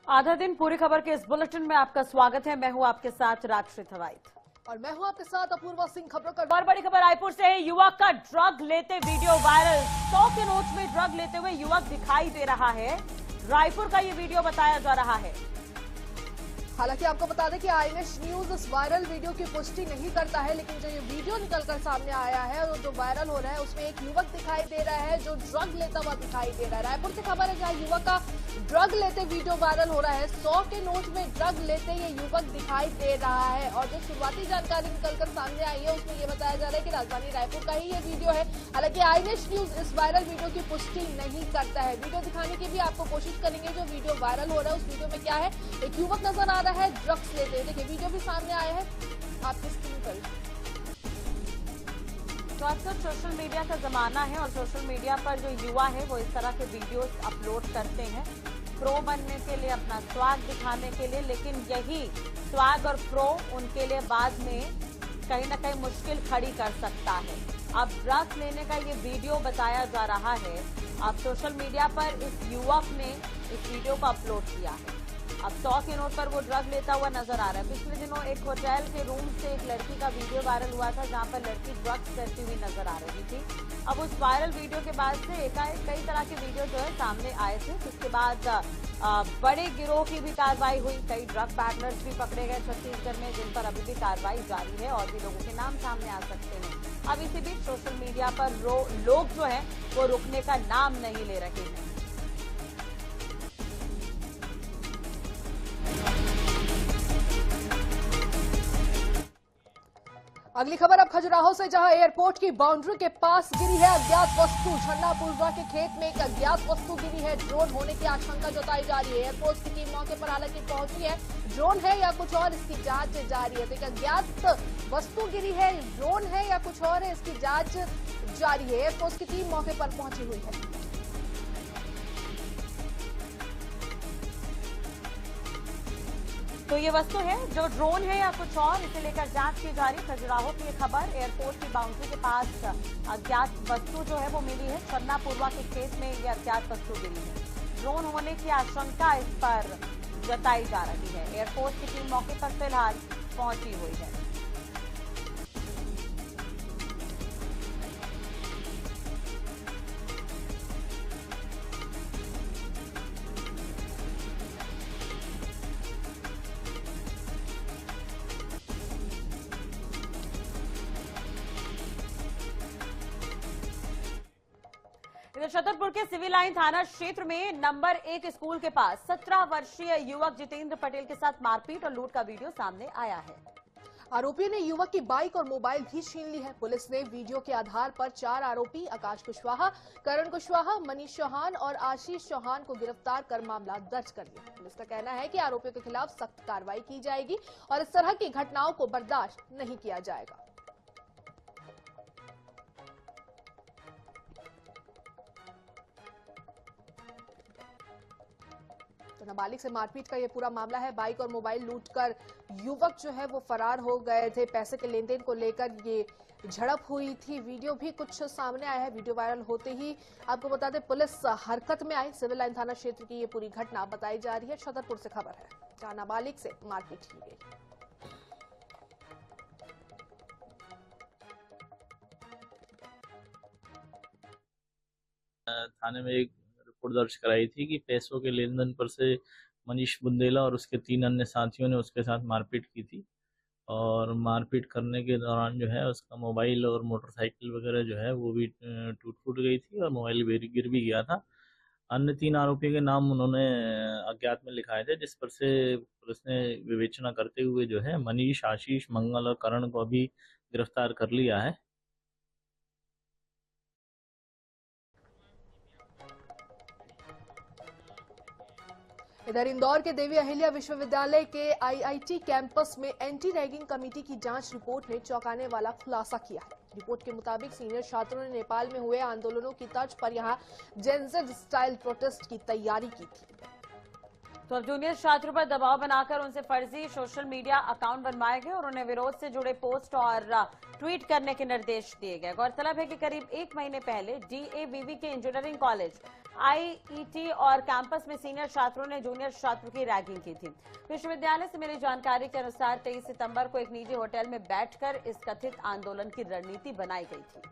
आधा दिन पूरी खबर के इस बुलेटिन में आपका स्वागत है। मैं हूं आपके साथ राजश्री थवाइत और मैं हूं आपके साथ अपूर्वा सिंह। खबरों का और बड़ी खबर रायपुर से है। युवक का ड्रग लेते वीडियो वायरल। 100 के नोट में ड्रग लेते हुए युवक दिखाई दे रहा है। रायपुर का ये वीडियो बताया जा रहा है। हालांकि आपको बता दें कि आईएनएस न्यूज इस वायरल वीडियो की पुष्टि नहीं करता है, लेकिन जो ये वीडियो निकलकर सामने आया है और जो वायरल हो रहा है उसमें एक युवक दिखाई दे रहा है जो ड्रग लेता हुआ दिखाई दे रहा है। रायपुर से खबर है जहां युवक का ड्रग लेते वीडियो वायरल हो रहा है। 100 के नोट में ड्रग लेते ये युवक दिखाई दे रहा है और जो शुरुआती जानकारी निकलकर सामने आई है उसमें ये बताया जा रहा है कि राजधानी रायपुर का ही ये वीडियो है। हालांकि आईएनएस न्यूज इस वायरल वीडियो की पुष्टि नहीं करता है। वीडियो दिखाने की भी आपको कोशिश करेंगे। जो वीडियो वायरल हो रहा है उस वीडियो में क्या है, एक युवक नजर आ रहा है ड्रग्स लेते। देखिए वीडियो भी सामने आया है आपकी स्क्रीन पर। तो आजकल सोशल मीडिया का जमाना है और सोशल मीडिया पर जो युवा है वो इस तरह के वीडियोस अपलोड करते हैं प्रो बनने के लिए, अपना स्वाग दिखाने के लिए। लेकिन यही स्वाग और प्रो उनके लिए बाद में कहीं ना कहीं मुश्किल खड़ी कर सकता है। अब ड्रग्स लेने का ये वीडियो बताया जा रहा है। अब सोशल मीडिया पर इस युवक ने इस वीडियो को अपलोड किया है। अब 100 के नोट पर वो ड्रग लेता हुआ नजर आ रहा है। पिछले दिनों एक होटल के रूम से एक लड़की का वीडियो वायरल हुआ था जहां पर लड़की ड्रग्स करती हुई नजर आ रही थी। अब उस वायरल वीडियो के बाद से एकाएक कई तरह के वीडियो जो है सामने आए थे। इसके बाद बड़े गिरोह की भी कार्रवाई हुई। कई ड्रग पैडलर्स भी पकड़े गए छत्तीसगढ़ में, जिन पर अभी भी कार्रवाई जारी है और भी लोगों के नाम सामने आ सकते हैं। अब इसी बीच सोशल मीडिया पर लोग जो है वो रुकने का नाम नहीं ले रहे हैं। अगली खबर अब खजुराहो से, जहां एयरपोर्ट की बाउंड्री के पास गिरी है अज्ञात वस्तु। झंडापुरवा के खेत में एक अज्ञात वस्तु गिरी है। ड्रोन होने की आशंका जताई जा रही है। एयरपोर्ट की टीम मौके पर हालांकि पहुंची है। ड्रोन है या कुछ और, इसकी जांच जारी है। तो एक अज्ञात वस्तु गिरी है, ड्रोन है या कुछ और है, इसकी जांच जारी है। एयरपोर्ट की टीम मौके पर पहुंची हुई है। तो ये वस्तु है जो ड्रोन है या कुछ और, इसे लेकर जांच की जा रही। खजुराहो की खबर, एयरपोर्ट की बाउंड्री के पास अज्ञात वस्तु जो है वो मिली है। छन्नापुरवा के खेत में ये अज्ञात वस्तु मिली है। ड्रोन होने की आशंका इस पर जताई जा रही है। एयरपोर्ट की टीम मौके पर फिलहाल पहुंची हुई है। छतरपुर के सिविल लाइन थाना क्षेत्र में नंबर 1 स्कूल के पास 17 वर्षीय युवक जितेंद्र पटेल के साथ मारपीट और लूट का वीडियो सामने आया है। आरोपियों ने युवक की बाइक और मोबाइल भी छीन ली है। पुलिस ने वीडियो के आधार पर 4 आरोपी आकाश कुशवाहा, करण कुशवाहा, मनीष चौहान और आशीष चौहान को गिरफ्तार कर मामला दर्ज कर लिया। पुलिस का कहना है कि आरोपियों के खिलाफ सख्त कार्रवाई की जाएगी और इस तरह की घटनाओं को बर्दाश्त नहीं किया जाएगा। तो नाबालिग से मारपीट का ये पूरा मामला है। बाइक और मोबाइल लूटकर युवक जो है वो फरार हो गए थे। पैसे के लेन देन को लेकर ये झड़प हुई थी। वीडियो भी कुछ सामने आया है। वीडियो वायरल होते ही आपको बता दें पुलिस हरकत में आई। सिविल लाइन थाना क्षेत्र की ये पूरी घटना बताई जा रही है। छतरपुर से खबर है जहां नाबालिग से मारपीट की गई। थाने में एक रिपोर्ट दर्ज कराई थी कि पैसों के लेन देन पर से मनीष बुंदेला और उसके 3 अन्य साथियों ने उसके साथ मारपीट की थी और मारपीट करने के दौरान जो है उसका मोबाइल और मोटरसाइकिल वगैरह जो है वो भी टूट फूट गई थी और मोबाइल गिर भी गया था। अन्य 3 आरोपियों के नाम उन्होंने अज्ञात में लिखाए थे, जिस पर से पुलिस ने विवेचना करते हुए जो है मनीष, आशीष, मंगल और करण को अभी गिरफ्तार कर लिया है। इधर इंदौर के देवी अहिल्या विश्वविद्यालय के आईआईटी कैंपस में एंटी रैगिंग कमेटी की जांच रिपोर्ट ने चौंकाने वाला खुलासा किया है। रिपोर्ट के मुताबिक सीनियर छात्रों ने नेपाल में हुए आंदोलनों की तर्ज पर यहां जेनजेड स्टाइल प्रोटेस्ट की तैयारी की थी। तो अब जूनियर छात्रों पर दबाव बनाकर उनसे फर्जी सोशल मीडिया अकाउंट बनवाए गए और उन्हें विरोध से जुड़े पोस्ट और ट्वीट करने के निर्देश दिए गए। गौरतलब है कि करीब 1 महीने पहले डीएवीवी के इंजीनियरिंग कॉलेज आईईटी और कैंपस में सीनियर छात्रों ने जूनियर छात्रों की रैगिंग की थी। विश्वविद्यालय से मिली जानकारी के अनुसार 23 सितंबर को एक निजी होटल में बैठकर इस कथित आंदोलन की रणनीति बनाई गई थी।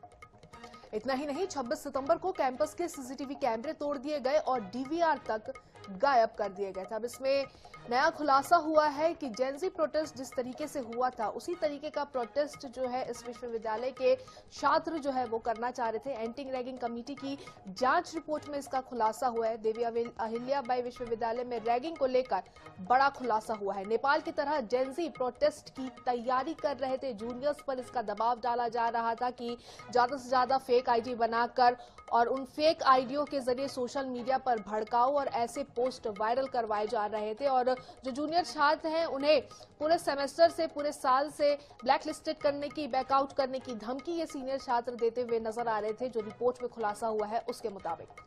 इतना ही नहीं, 26 सितंबर को कैंपस के सीसीटीवी कैमरे तोड़ दिए गए और डीवीआर तक गायब कर दिए गए थे। अब इसमें नया खुलासा हुआ है कि जेनजी प्रोटेस्ट जिस तरीके से हुआ था उसी तरीके का प्रोटेस्ट जो है इस विश्वविद्यालय के छात्र जो है वो करना चाह रहे थे। एंटी रैगिंग कमेटी की जांच रिपोर्ट में इसका खुलासा हुआ है। देवी अहिल्याबाई विश्वविद्यालय में रैगिंग को लेकर बड़ा खुलासा हुआ है। नेपाल की तरह जेनजी प्रोटेस्ट की तैयारी कर रहे थे जूनियर्स पर इसका दबाव डाला जा रहा था कि ज्यादा से ज्यादा फेक आईडी बनाकर और उन फेक आईडियों के जरिए सोशल मीडिया पर भड़काऊ और ऐसे पोस्ट वायरल करवाए जा रहे थे और जो जूनियर छात्र हैं उन्हें पूरे सेमेस्टर से पूरे साल से ब्लैक लिस्टेड करने की, बैकआउट करने की धमकी ये सीनियर छात्र देते हुए नजर आ रहे थे। जो रिपोर्ट में खुलासा हुआ है उसके मुताबिक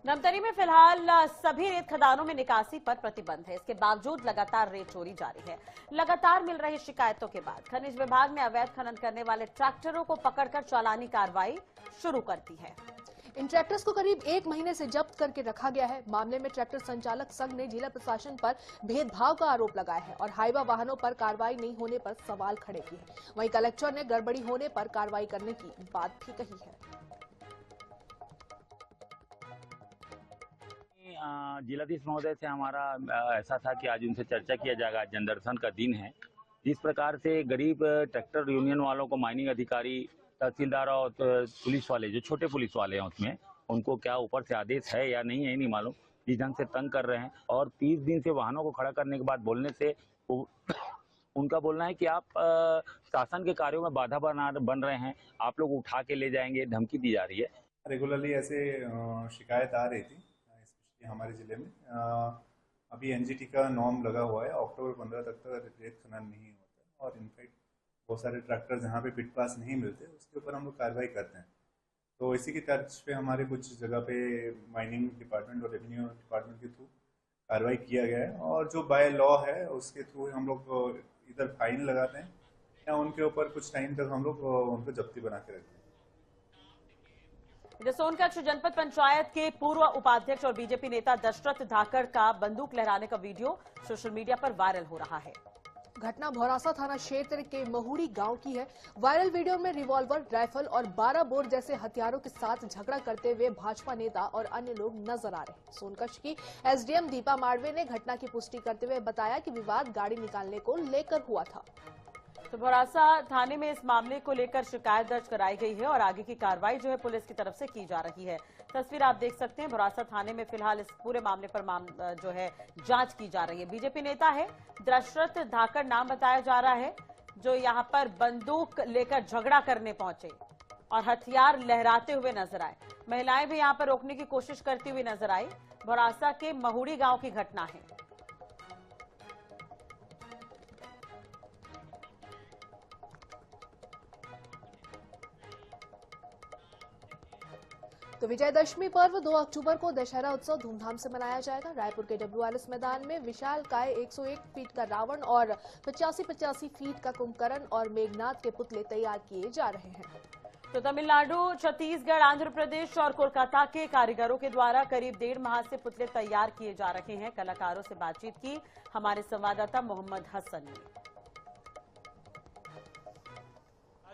धमतरी में फिलहाल सभी रेत खदानों में निकासी पर प्रतिबंध है। इसके बावजूद लगातार रेत चोरी जारी है। लगातार मिल रही शिकायतों के बाद खनिज विभाग ने अवैध खनन करने वाले ट्रैक्टरों को पकड़कर चालानी कार्रवाई शुरू कर दी है। इन ट्रैक्टर्स को करीब 1 महीने से जब्त करके रखा गया है। मामले में ट्रैक्टर संचालक संघ ने जिला प्रशासन पर भेदभाव का आरोप लगाया है और हाईवा वाहनों पर कार्रवाई नहीं होने पर सवाल खड़े किए हैं। वहीं कलेक्टर ने गड़बड़ी होने पर कार्रवाई करने की बात भी कही है। जिलाधीश महोदय से हमारा ऐसा था कि आज उनसे चर्चा किया जाएगा। जनदर्शन का दिन है। जिस प्रकार से गरीब ट्रैक्टर यूनियन वालों को माइनिंग अधिकारी, तहसीलदार और पुलिस वाले, जो छोटे पुलिस वाले हैं उसमें, उनको क्या ऊपर से आदेश है या नहीं है नहीं मालूम, जिस ढंग से तंग कर रहे हैं और 30 दिन से वाहनों को खड़ा करने के बाद बोलने से उनका बोलना है कि आप शासन के कार्यों में बाधा बन रहे हैं, आप लोग उठा के ले जाएंगे, धमकी दी जा रही है। रेगुलरली ऐसे शिकायत आ रही थी हमारे जिले में। अभी एनजीटी का नॉर्म लगा हुआ है, अक्टूबर 15 तक रेत खनन नहीं होता और इनफैक्ट बहुत सारे ट्रैक्टर जहाँ पे पिट पास नहीं मिलते उसके ऊपर हम लोग कार्रवाई करते हैं। तो इसी की तर्ज पे हमारे कुछ जगह पे माइनिंग डिपार्टमेंट और रेवेन्यू डिपार्टमेंट के थ्रू कार्रवाई किया गया है और जो बाय लॉ है उसके थ्रू हम लोग इधर फाइन लगाते हैं या उनके ऊपर कुछ टाइम तक हम लोग उनको जब्ती बना के रखते हैं। सोनकच्छ जनपद पंचायत के पूर्व उपाध्यक्ष और बीजेपी नेता दशरथ धाकड़ का बंदूक लहराने का वीडियो सोशल मीडिया पर वायरल हो रहा है। घटना भौरासा थाना क्षेत्र के महुड़ी गांव की है। वायरल वीडियो में रिवॉल्वर, राइफल और 12 बोर जैसे हथियारों के साथ झगड़ा करते हुए भाजपा नेता और अन्य लोग नजर आ रहे हैं। सोनकच्छ की एसडीएम दीपा माड़वे ने घटना की पुष्टि करते हुए बताया कि विवाद गाड़ी निकालने को लेकर हुआ था। तो भौरासा थाने में इस मामले को लेकर शिकायत दर्ज कराई गई है और आगे की कार्रवाई जो है पुलिस की तरफ से की जा रही है। तस्वीर आप देख सकते हैं, भौरासा थाने में फिलहाल इस पूरे मामले पर जो है जांच की जा रही है। बीजेपी नेता है दशरथ धाकड़ नाम बताया जा रहा है, जो यहां पर बंदूक लेकर झगड़ा करने पहुंचे और हथियार लहराते हुए नजर आए। महिलाएं भी यहां पर रोकने की कोशिश करती हुई नजर आई। भौरासा के महुड़ी गांव की घटना है। तो विजयदशमी पर्व 2 अक्टूबर को दशहरा उत्सव धूमधाम से मनाया जाएगा। रायपुर के WRS मैदान में विशालकाय 101 फीट का रावण और 85 फीट का कुंभकर्ण और मेघनाथ के पुतले तैयार किए जा रहे हैं। तो तमिलनाडु, छत्तीसगढ़, आंध्र प्रदेश और कोलकाता के कारीगरों के द्वारा करीब 1.5 माह से पुतले तैयार किए जा रहे हैं। कलाकारों से बातचीत की हमारे संवाददाता मोहम्मद हसन ने।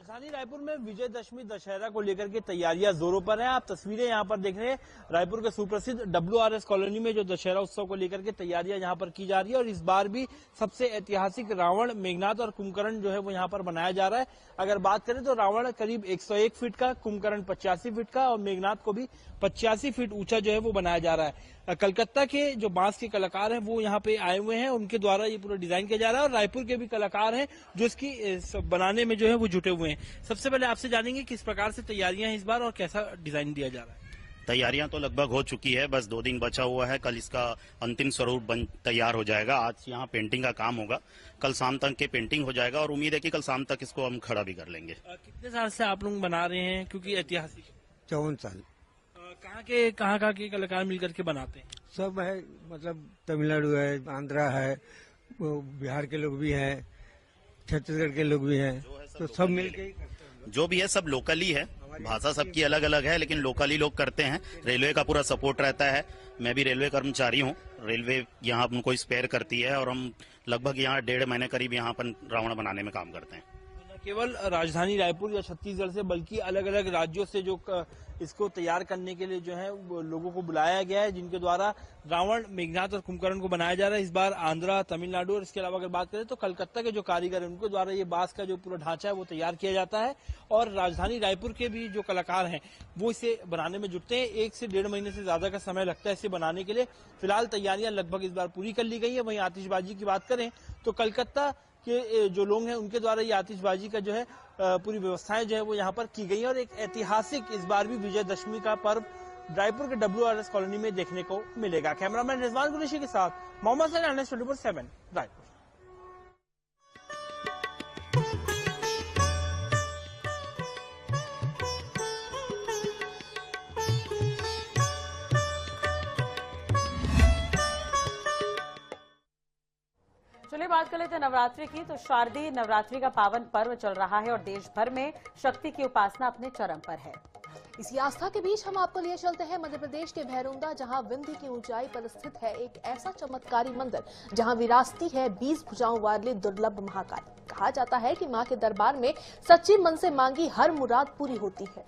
राजधानी रायपुर में विजयदशमी दशहरा को लेकर के तैयारियां जोरों पर हैं। आप तस्वीरें यहां पर देख रहे हैं। रायपुर के सुप्रसिद्ध WRS कॉलोनी में जो दशहरा उत्सव को लेकर के तैयारियां यहां पर की जा रही है और इस बार भी सबसे ऐतिहासिक रावण, मेघनाथ और कुंभकर्ण जो है वो यहां पर बनाया जा रहा है। अगर बात करें तो रावण करीब 101 फीट का, कुंभकर्ण 85 फीट का और मेघनाथ को भी 85 फीट ऊंचा जो है वो बनाया जा रहा है। कलकत्ता के जो बांस के कलाकार हैं वो यहाँ पे आए हुए हैं, उनके द्वारा ये पूरा डिजाइन किया जा रहा है और रायपुर के भी कलाकार हैं जो इसकी बनाने में जो है वो जुटे हुए हैं। सबसे पहले आपसे जानेंगे किस प्रकार से तैयारियां हैं इस बार और कैसा डिजाइन दिया जा रहा है। तैयारियां तो लगभग हो चुकी है, बस 2 दिन बचा हुआ है। कल इसका अंतिम स्वरूप तैयार हो जाएगा। आज यहाँ पेंटिंग का काम होगा, कल शाम तक के पेंटिंग हो जाएगा और उम्मीद है कि कल शाम तक इसको हम खड़ा भी कर लेंगे। कितने साल से आप लोग बना रहे हैं, क्योंकि ऐतिहासिक? 54 साल। कहाँ के कलाकार मिलकर के बनाते हैं? सब है, मतलब तमिलनाडु है, आंध्रा है, वो बिहार के लोग भी हैं, छत्तीसगढ़ के लोग भी हैं, तो सब मिलके ही करते हैं। जो भी है सब लोकली है, भाषा सबकी अलग अलग है, लेकिन लोकली लोग करते हैं। रेलवे का पूरा सपोर्ट रहता है। मैं भी रेलवे कर्मचारी हूँ। रेलवे यहाँ हमको स्पेयर करती है और हम लगभग यहाँ 1.5 महीने करीब यहाँ पर रावण बनाने में काम करते हैं। न केवल राजधानी रायपुर या छत्तीसगढ़ से बल्कि अलग अलग राज्यों से जो इसको तैयार करने के लिए जो है लोगों को बुलाया गया है, जिनके द्वारा रावण, मेघनाथ और कुंभकर्ण को बनाया जा रहा है। इस बार आंध्रा, तमिलनाडु और इसके अलावा अगर बात करें तो कलकत्ता के जो कारीगर हैं उनके द्वारा ये बांस का जो पूरा ढांचा है वो तैयार किया जाता है और राजधानी रायपुर के भी जो कलाकार हैं वो इसे बनाने में जुटते हैं। 1 से 1.5 महीने से ज्यादा का समय लगता है इसे बनाने के लिए। फिलहाल तैयारियां लगभग इस बार पूरी कर ली गई है। वहीं आतिशबाजी की बात करें तो कलकत्ता के जो लोग हैं उनके द्वारा ये आतिशबाजी का जो है पूरी व्यवस्थाएं जो है वो यहाँ पर की गई है और एक ऐतिहासिक इस बार भी विजयदशमी का पर्व रायपुर के WRS कॉलोनी में देखने को मिलेगा। कैमरामैन रिजवान कुरैशी के साथ मोहम्मद सैन, NS 24/7 रायपुर। चलिए बात कर लेते हैं नवरात्रि की। तो शारदीय नवरात्रि का पावन पर्व चल रहा है और देश भर में शक्ति की उपासना अपने चरम पर है। इसी आस्था के बीच हम आपको लिए चलते हैं मध्य प्रदेश के भैरुंदा, जहां विंध्य की ऊंचाई पर स्थित है एक ऐसा चमत्कारी मंदिर जहां विरासती है 20 भुजाओं वाली दुर्लभ महाकाली। कहा जाता है कि मां के दरबार में सच्ची मन से मांगी हर मुराद पूरी होती है।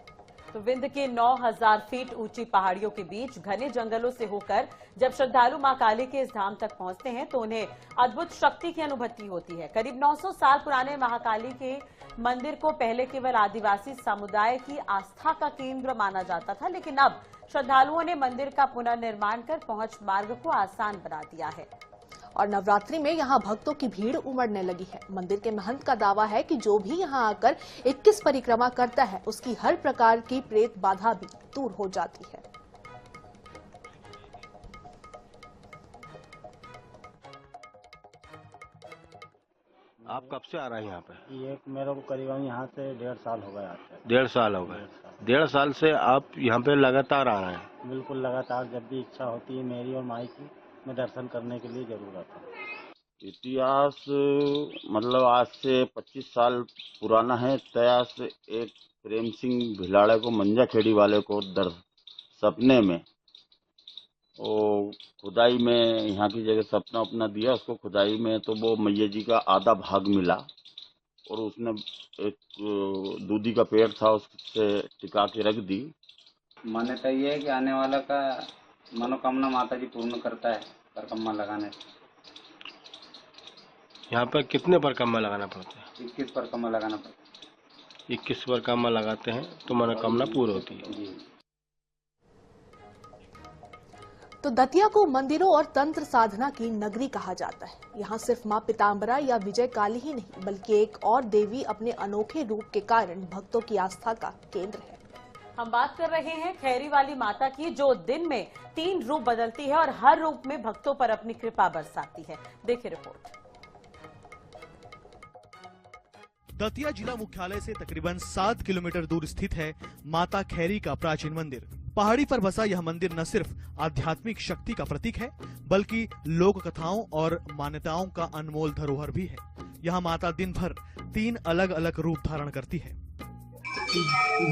तो विंध्य के 9000 फीट ऊंची पहाड़ियों के बीच घने जंगलों से होकर जब श्रद्धालु मां काली के इस धाम तक पहुंचते हैं तो उन्हें अद्भुत शक्ति की अनुभूति होती है। करीब 900 साल पुराने महाकाली के मंदिर को पहले केवल आदिवासी समुदाय की आस्था का केंद्र माना जाता था, लेकिन अब श्रद्धालुओं ने मंदिर का पुनर्निर्माण कर पहुंच मार्ग को आसान बना दिया है। और नवरात्रि में यहाँ भक्तों की भीड़ उमड़ने लगी है। मंदिर के महंत का दावा है कि जो भी यहाँ आकर 21 परिक्रमा करता है उसकी हर प्रकार की प्रेत बाधा भी दूर हो जाती है। आप कब से आ रहे हैं यहाँ पे? ये मेरे को करीबन यहाँ से 1.5 साल हो गया। 1.5 साल हो गए। 1.5 साल से आप यहाँ पे लगातार आ रहे हैं? बिल्कुल लगातार, जब भी इच्छा होती है मेरी और माई की, मैं दर्शन करने के लिए जरूर आता हूँ। इतिहास मतलब आज से 25 साल पुराना है। इतिहास एक प्रेम सिंह भिलाड़े को, मंजा खेड़ी वाले को सपने में वो खुदाई में यहाँ की जगह सपना अपना दिया उसको खुदाई में, तो वो मैया जी का आधा भाग मिला और उसने एक दूधी का पेड़ था उससे टिका के रख दी। मान्यता ये है कि आने वाला का मनोकामना माता जी पूर्ण करता है परिक्रमा लगाने से। यहाँ पर कितने परिक्रमा लगाना पड़ता है? 21 परिक्रमा लगाना पड़ता है। 21 परिक्रमा लगाते हैं तो मनोकामना पूरी होती है जी। तो दतिया को मंदिरों और तंत्र साधना की नगरी कहा जाता है। यहाँ सिर्फ मां पीताम्बरा या विजय काली ही नहीं बल्कि एक और देवी अपने अनोखे रूप के कारण भक्तों की आस्था का केंद्र है। हम बात कर रहे हैं खैरी वाली माता की, जो दिन में 3 रूप बदलती है और हर रूप में भक्तों पर अपनी कृपा बरसाती है। देखिए रिपोर्ट। दतिया जिला मुख्यालय से तकरीबन 7 किलोमीटर दूर स्थित है माता खैरी का प्राचीन मंदिर। पहाड़ी पर बसा यह मंदिर न सिर्फ आध्यात्मिक शक्ति का प्रतीक है बल्कि लोक कथाओं और मान्यताओं का अनमोल धरोहर भी है। यहाँ माता दिन भर 3 अलग अलग रूप धारण करती है।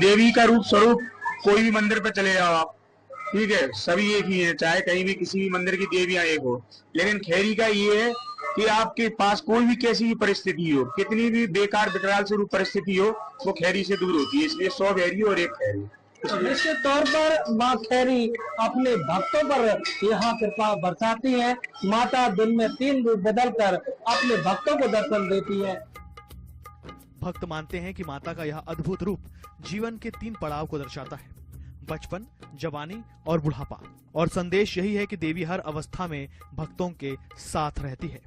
देवी का रूप स्वरूप कोई भी मंदिर पर चले जाओ आप, ठीक है, सभी एक ही है, चाहे कहीं भी किसी भी मंदिर की देवियां एक हो। लेकिन खैरी का ये है कि आपके पास कोई भी कैसी भी परिस्थिति हो, कितनी भी बेकार विकराल स्वरूप परिस्थिति हो, वो खैरी से दूर होती है। इसलिए 100 खैरी और 1 खैरी। निश्चित तौर पर माँ खैरी अपने भक्तों पर यहाँ कृपा बरसाती है। माता दिन में 3 रूप बदलकर अपने भक्तों को दर्शन देती है। भक्त मानते हैं कि माता का यह अद्भुत रूप जीवन के 3 पड़ाव को दर्शाता है, बचपन, जवानी और बुढ़ापा। और संदेश यही है कि देवी हर अवस्था में भक्तों के साथ रहती है।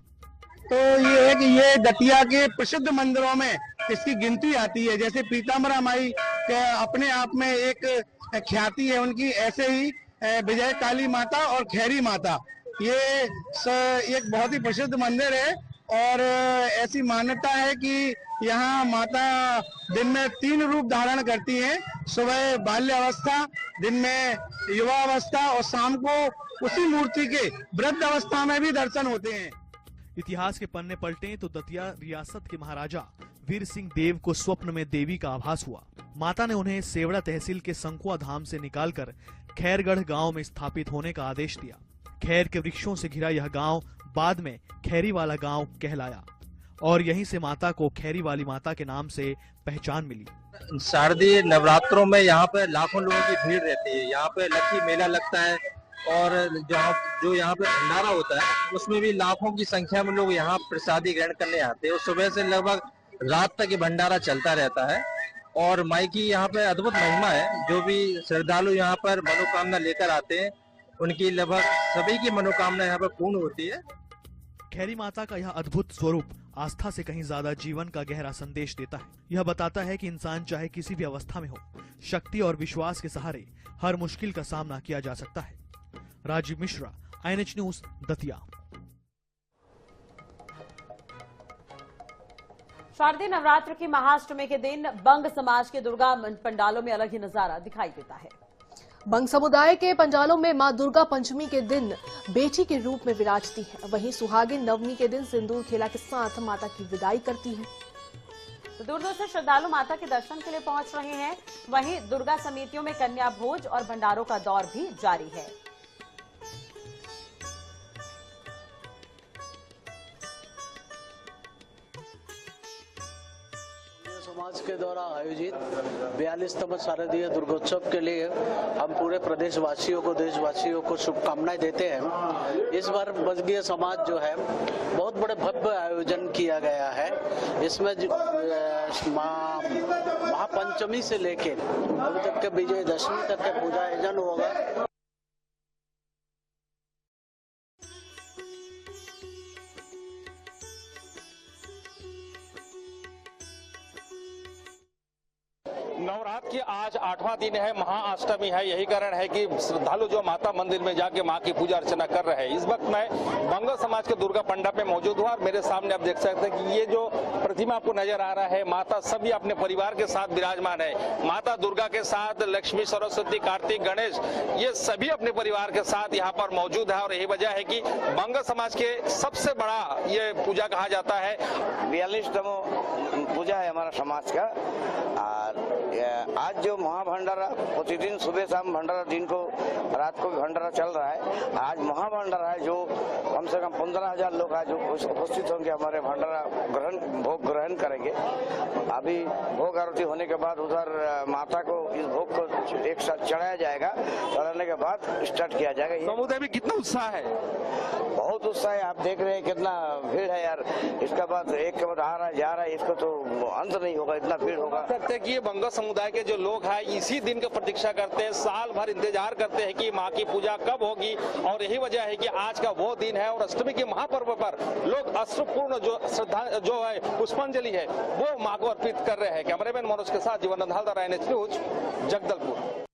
तो ये है कि ये दतिया के प्रसिद्ध मंदिरों में इसकी गिनती आती है। जैसे पीताम्बरा माई के अपने आप में एक ख्याति है उनकी, ऐसे ही विजय काली माता और खैरी माता ये एक बहुत ही प्रसिद्ध मंदिर है और ऐसी मान्यता है कि यहाँ माता दिन में 3 रूप धारण करती हैं। सुबह बाल्य अवस्था, दिन में युवा अवस्था और शाम को उसी मूर्ति के वृद्ध अवस्था में भी दर्शन होते हैं। इतिहास के पन्ने पलटें तो दतिया रियासत के महाराजा वीर सिंह देव को स्वप्न में देवी का आभास हुआ। माता ने उन्हें सेवड़ा तहसील के संकुआ धाम से निकालकर खैरगढ़ गांव में स्थापित होने का आदेश दिया। खैर के वृक्षों से घिरा यह गांव बाद में खैरी वाला गांव कहलाया और यहीं से माता को खैरी वाली माता के नाम से पहचान मिली। शारदीय नवरात्रों में यहाँ पे लाखों लोगों की भीड़ रहती है। यहाँ पे लक्ष्मी मेला लगता है और जो यहाँ पे भंडारा होता है उसमें भी लाखों की संख्या में लोग यहाँ प्रसादी ग्रहण करने आते हैं और सुबह से लगभग रात तक ये भंडारा चलता रहता है। और माई की यहाँ पे अद्भुत महिमा है। जो भी श्रद्धालु यहाँ पर मनोकामना लेकर आते हैं उनकी लगभग सभी की मनोकामना यहाँ पर पूर्ण होती है। खैरी माता का यह अद्भुत स्वरूप आस्था से कहीं ज्यादा जीवन का गहरा संदेश देता है। यह बताता है कि इंसान चाहे किसी भी अवस्था में हो, शक्ति और विश्वास के सहारे हर मुश्किल का सामना किया जा सकता है। Rajeev Mishra, INH news, Datia. शारदीय नवरात्र की महाअष्टमी के दिन बंग समाज के दुर्गा पंडालों में अलग ही नजारा दिखाई देता है। बंग समुदाय के पंडालों में मां दुर्गा पंचमी के दिन बेटी के रूप में विराजती है। वहीं सुहागिन नवमी के दिन सिंदूर खेला के साथ माता की विदाई करती है। तो दूर दूर से श्रद्धालु माता के दर्शन के लिए पहुंच रहे हैं। वहीं दुर्गा समितियों में कन्या भोज और भंडारों का दौर भी जारी है। समाज के द्वारा आयोजित 42तम शारदीय दुर्गोत्सव के लिए हम पूरे प्रदेशवासियों को, देशवासियों को शुभकामनाएं देते हैं। इस बार बंगीय समाज जो है बहुत बड़े भव्य आयोजन किया गया है। इसमें महापंचमी से लेकर अभी तक के विजयदशमी तक का पूजा आयोजन होगा। नवरात्र की आज 8वां दिन है, महाअष्टमी है। यही कारण है कि श्रद्धालु जो माता मंदिर में जाके मां की पूजा अर्चना कर रहे हैं। इस वक्त मैं बंग समाज के दुर्गा पंडा पे मौजूद हूँ और मेरे सामने आप देख सकते हैं कि ये जो प्रतिमा आपको नजर आ रहा है, माता सभी अपने परिवार के साथ विराजमान है। माता दुर्गा के साथ लक्ष्मी, सरस्वती, कार्तिक, गणेश, ये सभी अपने परिवार के साथ यहाँ पर मौजूद है। और यही वजह है कि बंग समाज के सबसे बड़ा ये पूजा कहा जाता है। 42तम पूजा है हमारा समाज का। और आज जो महाभंडारा, प्रतिदिन सुबह शाम भंडारा, दिन को रात को भी भंडारा चल रहा है। आज महाभंडारा है जो कम से कम 15,000 लोग आज उपस्थित होंगे, हमारे भंडारा भोग ग्रहण करेंगे। अभी भोग आरती होने के बाद उधर माता को इस भोग को एक साथ चढ़ाया जाएगा। चढ़ाने के बाद स्टार्ट किया जाएगा। समुदाय में कितना उत्साह है? बहुत उत्साह है। आप देख रहे हैं कितना भीड़ है यार। इसके बाद एक के बाद आ रहा है, जा रहा है, इसको तो अंत नहीं होगा, इतना भीड़ होगा। सकते हैं कि ये बंग समुदाय के जो लोग हैं इसी दिन की प्रतीक्षा करते हैं, साल भर इंतजार करते हैं कि माँ की पूजा कब होगी। और यही वजह है कि आज का वो दिन है और अष्टमी के महापर्व पर लोग अश्रुपूर्ण जो श्रद्धा जो है, पुष्पांजलि है, वो माँ को अर्पित कर रहे हैं। कैमरामैन मनोज के साथ जीवन नंदालदार, INH न्यूज, जगदलपुर।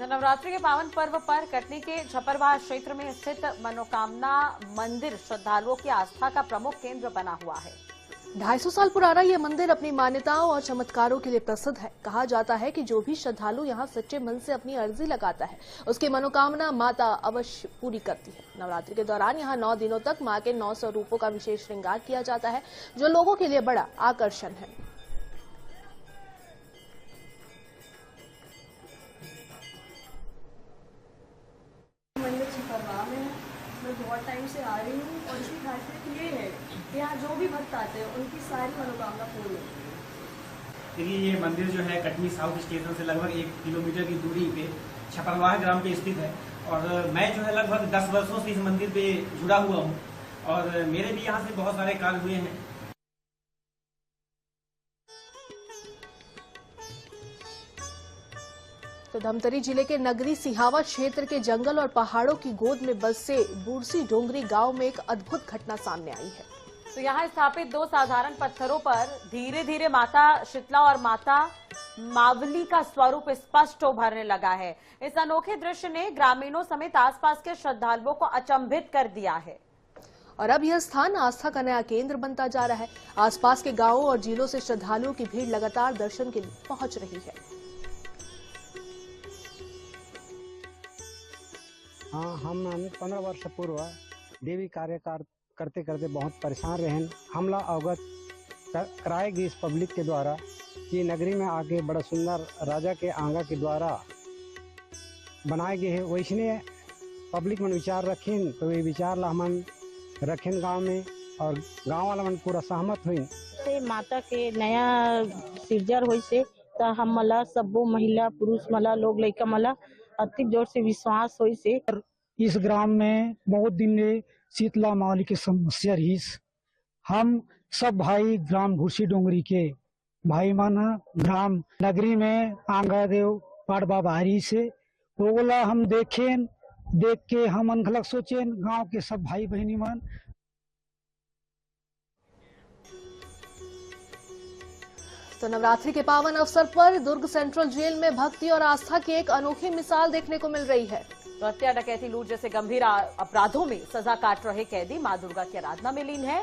नवरात्रि के पावन पर्व पर कटनी के छपरवाह क्षेत्र में स्थित मनोकामना मंदिर श्रद्धालुओं की आस्था का प्रमुख केंद्र बना हुआ है। 250 साल पुराना यह मंदिर अपनी मान्यताओं और चमत्कारों के लिए प्रसिद्ध है। कहा जाता है कि जो भी श्रद्धालु यहाँ सच्चे मन से अपनी अर्जी लगाता है उसकी मनोकामना माता अवश्य पूरी करती है। नवरात्रि के दौरान यहाँ 9 दिनों तक माँ के 9 स्वरूपों का विशेष श्रृंगार किया जाता है, जो लोगों के लिए बड़ा आकर्षण है। मंदिर छपरवाह में है, मैं बहुत टाइम से आ रही हूँ और इसकी खासियत ये है कि यहाँ जो भी भक्त आते हैं उनकी सारी मनोकामना पूर्ण होती है। देखिए, ये मंदिर जो है कटनी साउथ स्टेशन से लगभग 1 किलोमीटर की दूरी पे छपरवाह ग्राम पे स्थित है। और मैं जो है लगभग 10 वर्षों से इस मंदिर पे जुड़ा हुआ हूँ और मेरे भी यहाँ से बहुत सारे कार्य हुए हैं। तो धमतरी जिले के नगरी सिहावा क्षेत्र के जंगल और पहाड़ों की गोद में बसे बूरसी डोंगरी गांव में एक अद्भुत घटना सामने आई है। तो यहाँ स्थापित 2 साधारण पत्थरों पर धीरे धीरे माता शीतला और माता मावली का स्वरूप स्पष्ट उभरने लगा है। इस अनोखे दृश्य ने ग्रामीणों समेत आसपास के श्रद्धालुओं को अचंभित कर दिया है। और अब यह स्थान आस्था का नया केंद्र बनता जा रहा है। आसपास के गांवों और जिलों से श्रद्धालुओं की भीड़ लगातार दर्शन के लिए पहुंच रही है। हाँ, हम 15 वर्ष पूर्व देवी कार्य करते करते बहुत परेशान रहे। हमला अवगत कराएगी इस पब्लिक के द्वारा कि नगरी में आके बड़ा सुंदर राजा के आंगा के द्वारा बनाए गए है। वैसने पब्लिक में विचार रखें तो ये विचार ला हम रखें गांव में, और गांव वाला मन पूरा सहमत हुई से माता के नया सिरजर हुई से तो हम मला सबो महिला पुरुष मला लोग लड़का मला अति जोर से विश्वास हुई से। इस ग्राम में बहुत दिन में शीतला मावली की समस्या रही। हम सब भाई ग्राम घुसी डोंगरी के भाई माना ग्राम नगरी में आंगा देव पाड़बा बाहरी से ओला हम देख के हम अनखलक सोचें गांव के सब भाई बहनी मान। तो नवरात्रि के पावन अवसर पर दुर्ग सेंट्रल जेल में भक्ति और आस्था की एक अनोखी मिसाल देखने को मिल रही है। तो हत्या, डकैती, लूट जैसे गंभीर अपराधों में सजा काट रहे कैदी मां दुर्गा की आराधना में लीन है।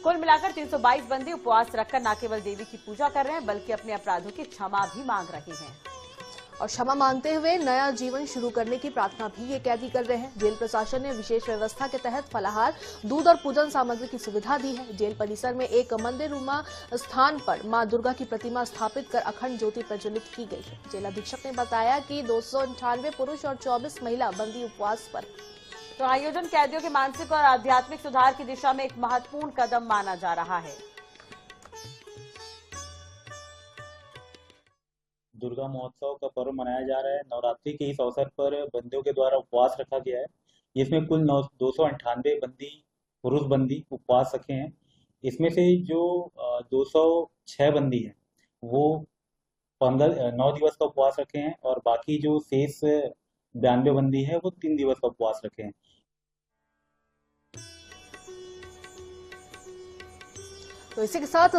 कुल मिलाकर 322 बंदी उपवास रखकर न केवल देवी की पूजा कर रहे हैं बल्कि अपने अपराधों की क्षमा भी मांग रहे हैं। और क्षमा मांगते हुए नया जीवन शुरू करने की प्रार्थना भी ये कैदी कर रहे हैं। जेल प्रशासन ने विशेष व्यवस्था के तहत फलाहार, दूध और पूजन सामग्री की सुविधा दी है। जेल परिसर में एक मंदिरुमा स्थान पर मां दुर्गा की प्रतिमा स्थापित कर अखंड ज्योति प्रज्वलित की गई है। जेल अधीक्षक ने बताया कि 298 पुरुष और 24 महिला बंदी उपवास पर। तो आयोजन कैदियों के मानसिक और आध्यात्मिक सुधार की दिशा में एक महत्वपूर्ण कदम माना जा रहा है। दुर्गा महोत्सव का पर्व मनाया जा रहा है। नवरात्रि के इस अवसर पर बंदियों के द्वारा उपवास रखा गया है। इसमें कुल 298 बंदी पुरुष बंदी उपवास रखे हैं। इसमें से जो 206 बंदी हैं वो 9 दिवस का उपवास रखे हैं और बाकी जो शेष 92 बंदी है वो 3 दिवस का उपवास रखे हैं। तो इसी के साथ